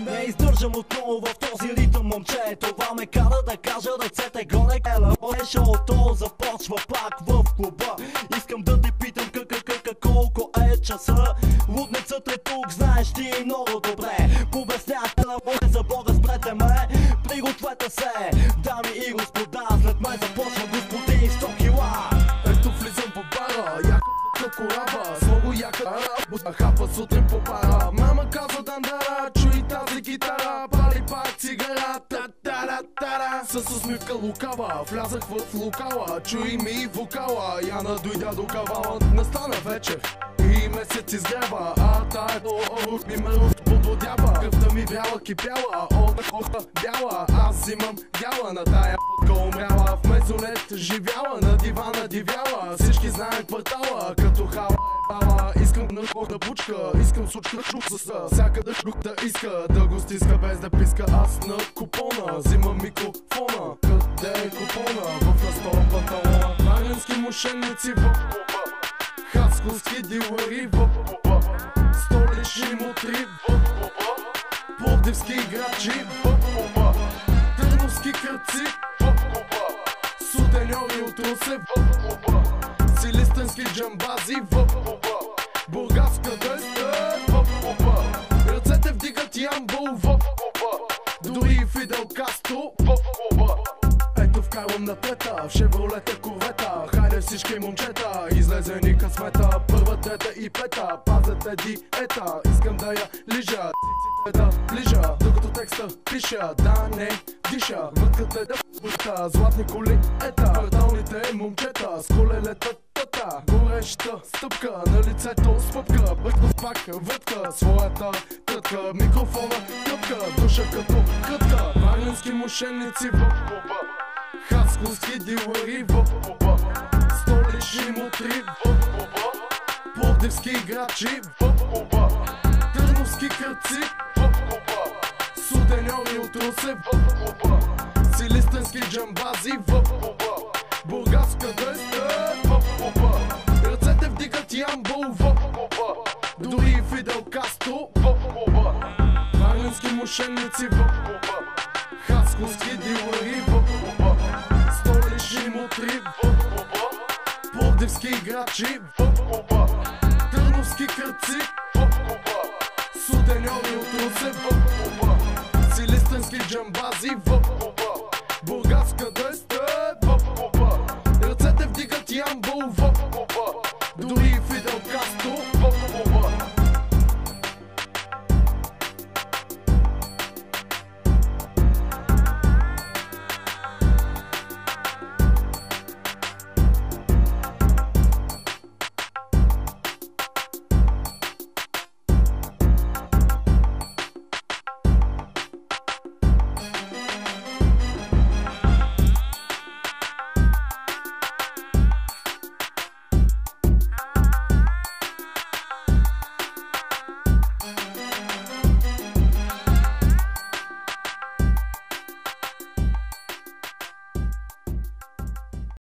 Не издържам отново в този ритъм, момче. Това ме кара да кажа ръцете горе. Шоуто започва пак в клуба. Искам да те питам колко е часа. Лудницата е тук, знаеш ти много добре. Побеснях телефон за Бога, спрете ме. Пригответе се, дами и господа. След мен започва господин 100 кила. Ето влизам по бара, яка корава. С много яка хапа сутрин по пара. Мама казва дандара, чуй тази гитара. Пали пак цигара, та-та-та-та. С усмивка лукава, влязах в локала. Чуй ми вокала, Яна дойдя до кавала. Настана вечер и месец изгрева, а тая ми ме подводява. Кръвта ми вяла, кипяла, оха бяла. Аз взимам дяла на тая путка умряла. В мезонет живяла, на дивана дивяла. Всички знаем квартала, като хала бала. Искам на да бучка, искам сучка чук с всяка да иска да го стиска без да писка. Аз на купона взимам микрофона. Къде е купона? В настола панталона. Варненски мошенници в клуба, хасковски дилъри в клуба, столични мутри в клуба, пловдивски играчи в клуба, търновски кръци в клуба, сутеньори от Русе в клуба, силистърнски джамбази в клуба, бургаска дъста в клуба, ръцете вдигат ямбол в клуба, дори Фидел Кастро в клуба. Ето вкарвам на трета, в шевролета корвета. Хайде всички момчета, излезе ни късмета. Първа, трета и пета, пазете диета. Искам да я лижа, циците да ближа, докато текста пиша, да не диша. Вътката да пуста, златни коли ета. Кварталните момчета с колелета тата. Гореща стъпка, на лицето спъпка. Бъркнах пак вътка, своята тътка. Микрофона къпка, душа като крътка. Варненски мошенници в клуба, хасковски дилъри в клуба, столични мутри в клуба, пловдивски играчи в клуба, търновски кръци в клуба, сутеньори от Русе в клуба, силистърнски джамбази в клуба, бургаска дъста в клуба, ръцете вдигат ямбол в клуба, дори Фидел Кастро в клуба. Варненски мошенници в клуба, хасковски дилъри в клуба, столични мутри в клуба, пловдивски играчи в клуба, търновски кръци в клуба, сутеньори от Русе в клуба, силистърнски джамбази в клуба.